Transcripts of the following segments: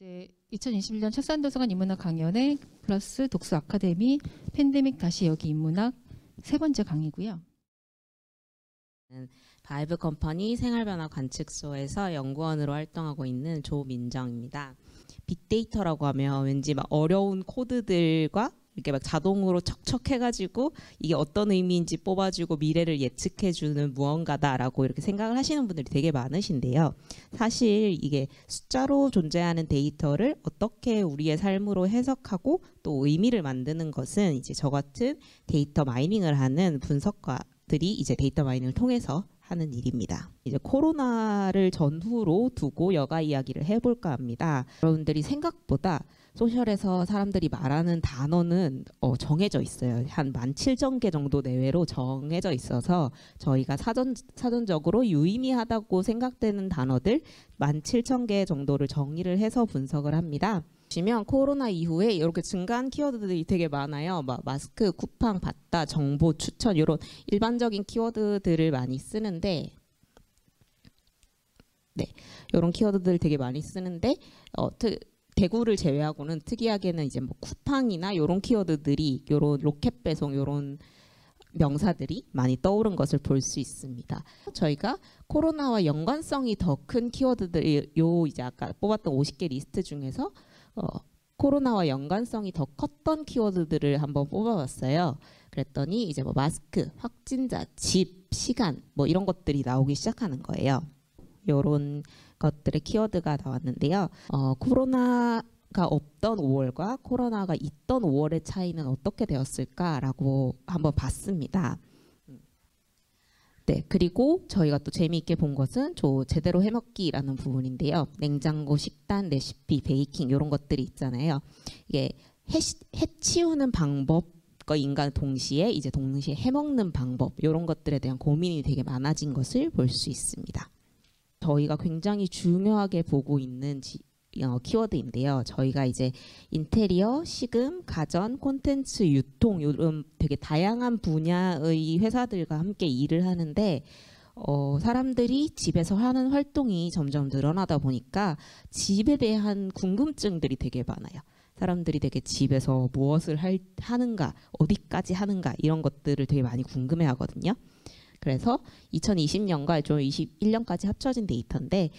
이제 2021년 책산도서관 인문학 강연회 플러스 독서 아카데미 팬데믹 다시 여기 인문학 세 번째 강의고요. 바이브 컴퍼니 생활변화 관측소에서 연구원으로 활동하고 있는 조민정입니다. 빅데이터라고 하면 왠지 막 어려운 코드들과 이렇게 막 자동으로 척척 해가지고 이게 어떤 의미인지 뽑아주고 미래를 예측해주는 무언가다라고 이렇게 생각을 하시는 분들이 되게 많으신데요. 사실 이게 숫자로 존재하는 데이터를 어떻게 우리의 삶으로 해석하고 또 의미를 만드는 것은 이제 저 같은 데이터 마이닝을 하는 분석가들이 이제 데이터 마이닝을 통해서 하는 일입니다. 이제 코로나를 전후로 두고 여가 이야기를 해볼까 합니다. 여러분들이 생각보다 소셜에서 사람들이 말하는 단어는 정해져 있어요. 한 17,000개 정도 내외로 정해져 있어서 저희가 사전적으로 유의미하다고 생각되는 단어들 17,000개 정도를 정의를 해서 분석을 합니다. 보시면 코로나 이후에 이렇게 증가한 키워드들이 되게 많아요. 막 마스크, 쿠팡, 받다, 정보, 추천 이런 일반적인 키워드들을 많이 쓰는데 이런 키워드들 되게 많이 쓰는데 대구를 제외하고는 특이하게는 이제 뭐 쿠팡이나 이런 키워드들이 이런 로켓 배송 이런 명사들이 많이 떠오른 것을 볼 수 있습니다. 저희가 코로나와 연관성이 더 큰 키워드들 이제 아까 뽑았던 50개 리스트 중에서 코로나와 연관성이 더 컸던 키워드들을 한번 뽑아봤어요. 그랬더니 이제 뭐 마스크, 확진자, 집, 시간 뭐 이런 것들이 나오기 시작하는 거예요. 이런 것들의 키워드가 나왔는데요. 코로나가 없던 5월과 코로나가 있던 5월의 차이는 어떻게 되었을까라고 한번 봤습니다. 네, 그리고 저희가 또 재미있게 본 것은 제대로 해먹기라는 부분인데요. 냉장고, 식단, 레시피, 베이킹 이런 것들이 있잖아요. 이게 해치우는 방법과 인간 동시에 해먹는 방법 이런 것들에 대한 고민이 되게 많아진 것을 볼 수 있습니다. 저희가 굉장히 중요하게 보고 있는 키워드인데요. 저희가 이제 인테리어, 식음, 가전, 콘텐츠, 유통 이런 되게 다양한 분야의 회사들과 함께 일을 하는데 사람들이 집에서 하는 활동이 점점 늘어나다 보니까 집에 대한 궁금증들이 되게 많아요. 사람들이 되게 집에서 무엇을 하는가, 어디까지 하는가 이런 것들을 되게 많이 궁금해 하거든요. 그래서 2020년과 좀 21년까지 합쳐진 데이터인데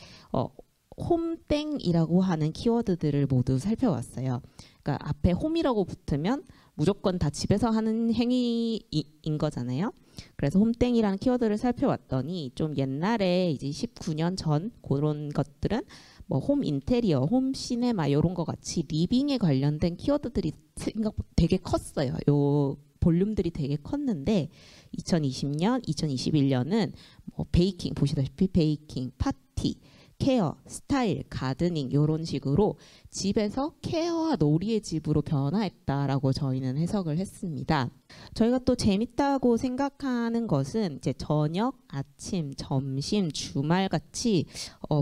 홈땡이라고 하는 키워드들을 모두 살펴봤어요. 그러니까 앞에 홈이라고 붙으면 무조건 다 집에서 하는 행위인 거잖아요. 그래서 홈땡이라는 키워드를 살펴봤더니 좀 옛날에 이제 19년 전 그런 것들은 뭐 홈 인테리어, 홈 시네마 이런 거 같이 리빙에 관련된 키워드들이 생각보다 되게 컸어요. 요 볼륨들이 되게 컸는데 2020년, 2021년은 뭐 베이킹 보시다시피 베이킹, 파티, 케어, 스타일, 가드닝 이런 식으로 집에서 케어와 놀이의 집으로 변화했다라고 저희는 해석을 했습니다. 저희가 또 재밌다고 생각하는 것은 이제 저녁, 아침, 점심, 주말 같이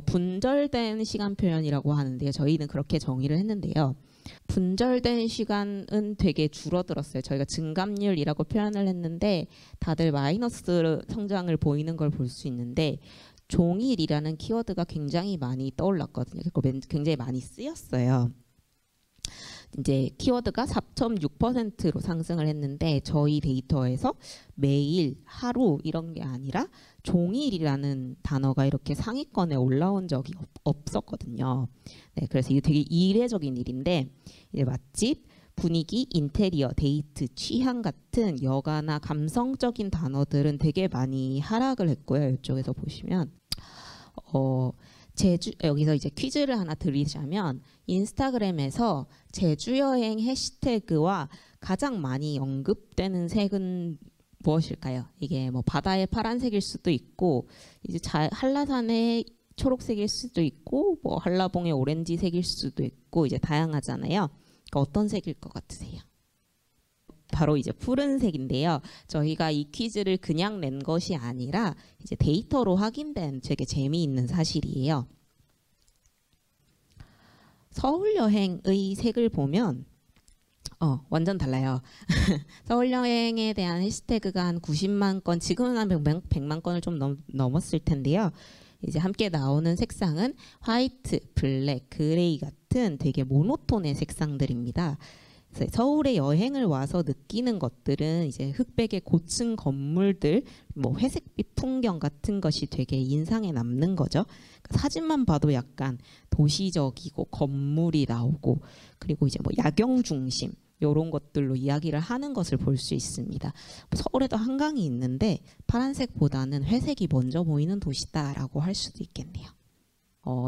분절된 시간 표현이라고 하는데요. 저희는 그렇게 정의를 했는데요. 분절된 시간은 되게 줄어들었어요. 저희가 증감률이라고 표현을 했는데 다들 마이너스 성장을 보이는 걸 볼 수 있는데 종일이라는 키워드가 굉장히 많이 떠올랐거든요. 굉장히 많이 쓰였어요. 이제 키워드가 4.6%로 상승을 했는데 저희 데이터에서 매일, 하루 이런 게 아니라 종일이라는 단어가 이렇게 상위권에 올라온 적이 없었거든요. 네, 그래서 이게 되게 이례적인 일인데 이제 맛집, 분위기, 인테리어, 데이트, 취향 같은 여가나 감성적인 단어들은 되게 많이 하락을 했고요. 이쪽에서 보시면 여기서 이제 퀴즈를 하나 드리자면 인스타그램에서 제주 여행 해시태그와 가장 많이 언급되는 색은 무엇일까요? 이게 뭐 바다의 파란색일 수도 있고 이제 한라산의 초록색일 수도 있고 뭐 한라봉의 오렌지색일 수도 있고 이제 다양하잖아요. 그러니까 어떤 색일 것 같으세요? 바로 이제 푸른색인데요. 저희가 이 퀴즈를 그냥 낸 것이 아니라 이제 데이터로 확인된 되게 재미있는 사실이에요. 서울 여행의 색을 보면 완전 달라요. 서울 여행에 대한 해시태그가 한 90만 건, 지금은 한 100만 건을 좀 넘었을 텐데요. 이제 함께 나오는 색상은 화이트, 블랙, 그레이 같은 되게 모노톤의 색상들입니다. 그래서 서울에 여행을 와서 느끼는 것들은 이제 흑백의 고층 건물들, 뭐 회색빛 풍경 같은 것이 되게 인상에 남는 거죠. 사진만 봐도 약간 도시적이고 건물이 나오고, 그리고 이제 뭐 야경 중심 이런 것들로 이야기를 하는 것을 볼 수 있습니다. 서울에도 한강이 있는데 파란색보다는 회색이 먼저 보이는 도시다라고 할 수도 있겠네요.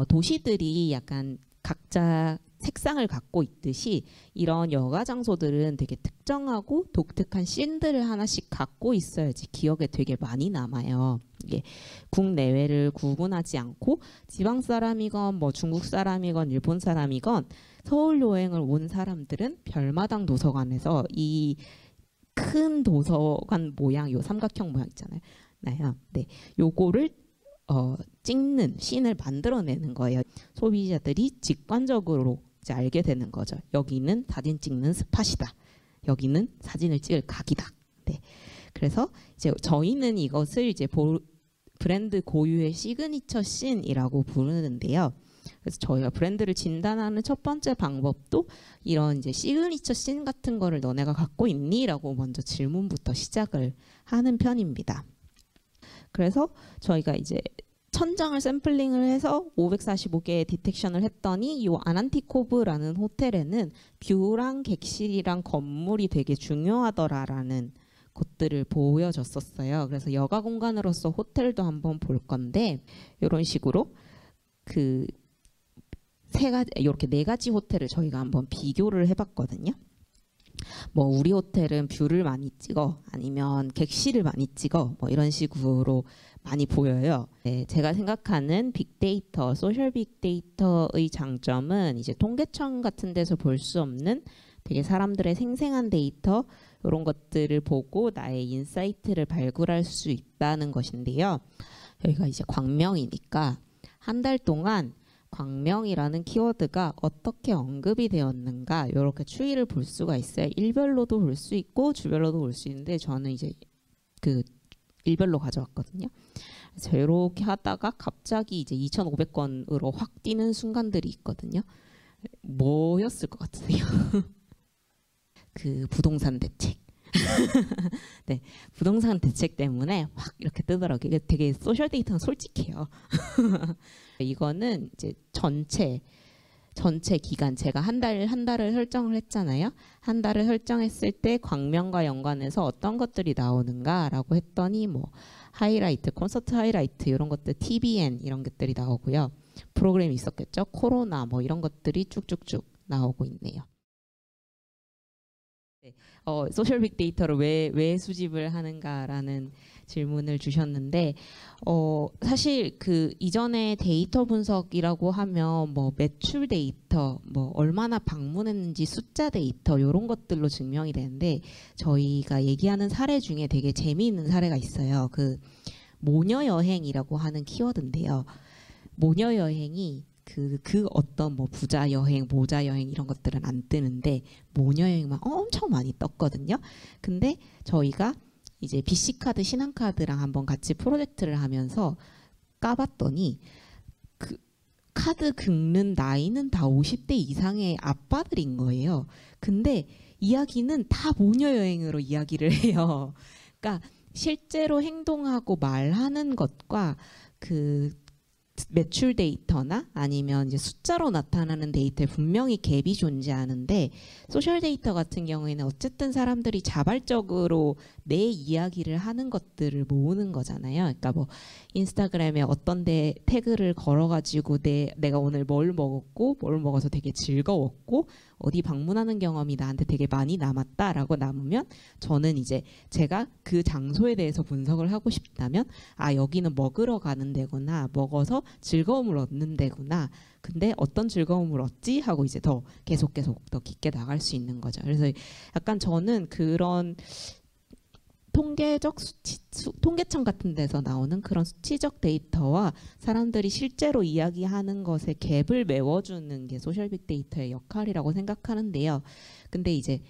도시들이 약간 각자 색상을 갖고 있듯이 이런 여가 장소들은 되게 특정하고 독특한 씬들을 하나씩 갖고 있어야지 기억에 되게 많이 남아요. 이게 국내외를 구분하지 않고 지방 사람이건 뭐 중국 사람이건 일본 사람이건 서울 여행을 온 사람들은 별마당 도서관에서 이 큰 도서관 모양, 요 삼각형 모양 있잖아요. 네, 요거를 찍는 씬을 만들어내는 거예요. 소비자들이 직관적으로 이제 알게 되는 거죠. 여기는 사진 찍는 스팟이다. 여기는 사진을 찍을 각이다. 네. 그래서 이제 저희는 이것을 이제 브랜드 고유의 시그니처 씬이라고 부르는데요. 그래서 저희가 브랜드를 진단하는 첫 번째 방법도 이런 이제 시그니처 씬 같은 거를 너네가 갖고 있니?라고 먼저 질문부터 시작을 하는 편입니다. 그래서 저희가 이제 1000장을 샘플링을 해서 545개의 디텍션을 했더니 이 아난티코브라는 호텔에는 뷰랑 객실이랑 건물이 되게 중요하더라라는 것들을 보여줬었어요. 그래서 여가 공간으로서 호텔도 한번 볼 건데 이런 식으로 그 이렇게 4가지 호텔을 저희가 한번 비교를 해봤거든요. 뭐 우리 호텔은 뷰를 많이 찍어 아니면 객실을 많이 찍어 뭐 이런 식으로 많이 보여요. 네, 제가 생각하는 빅데이터, 소셜 빅데이터의 장점은 이제 통계청 같은 데서 볼 수 없는 되게 사람들의 생생한 데이터 이런 것들을 보고 나의 인사이트를 발굴할 수 있다는 것인데요. 여기가 이제 광명이니까 한 달 동안 광명이라는 키워드가 어떻게 언급이 되었는가 이렇게 추이를 볼 수가 있어요. 일별로도 볼 수 있고 주별로도 볼 수 있는데 저는 이제 그 일별로 가져왔거든요. 그래서 이렇게 하다가 갑자기 이제 2,500건으로 확 뛰는 순간들이 있거든요. 뭐였을 것 같으세요? 그 부동산 대책. 네, 부동산 대책 때문에 확 이렇게 뜨더라고요. 이게 되게 소셜 데이터는 솔직해요. 이거는 이제 전체 기간 제가 한 달을 설정을 했잖아요. 한 달을 설정했을 때 광명과 연관해서 어떤 것들이 나오는가라고 했더니 뭐 하이라이트, 콘서트 하이라이트 이런 것들, TVN 이런 것들이 나오고요. 프로그램이 있었겠죠. 코로나 뭐 이런 것들이 쭉쭉쭉 나오고 있네요. 네, 소셜 빅데이터를 왜 수집을 하는가라는 질문을 주셨는데 사실 그 이전에 데이터 분석이라고 하면 뭐 매출 데이터, 뭐 얼마나 방문했는지 숫자 데이터 이런 것들로 증명이 되는데 저희가 얘기하는 사례 중에 되게 재미있는 사례가 있어요. 그 모녀 여행이라고 하는 키워드인데요. 모녀 여행이 그 어떤 뭐 부자 여행, 모자 여행 이런 것들은 안 뜨는데 모녀 여행만 엄청 많이 떴거든요. 근데 저희가 이제 BC카드, 신한카드랑 한번 같이 프로젝트를 하면서 까봤더니 그 카드 긁는 나이는 다 50대 이상의 아빠들인 거예요. 근데 이야기는 다 모녀 여행으로 이야기를 해요. 그러니까 실제로 행동하고 말하는 것과 그 매출 데이터나 아니면 이제 숫자로 나타나는 데이터에 분명히 갭이 존재하는데 소셜 데이터 같은 경우에는 어쨌든 사람들이 자발적으로 내 이야기를 하는 것들을 모으는 거잖아요. 그러니까 뭐 인스타그램에 어떤 데 태그를 걸어가지고 내가 오늘 뭘 먹었고 뭘 먹어서 되게 즐거웠고 어디 방문하는 경험이 나한테 되게 많이 남았다라고 남으면 저는 이제 제가 그 장소에 대해서 분석을 하고 싶다면 아 여기는 먹으러 가는 데구나, 먹어서 즐거움을 얻는 데구나. 근데 어떤 즐거움을 얻지 하고 이제 더 계속 더 깊게 나갈 수 있는 거죠. 그래서 약간 저는 그런 통계청 같은 데서 나오는 그런 수치적 데이터와 사람들이 실제로 이야기하는 것에 갭을 메워주는 게 소셜 빅데이터의 역할이라고 생각하는데요. 근데 이제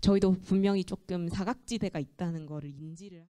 저희도 분명히 조금 사각지대가 있다는 거를 인지를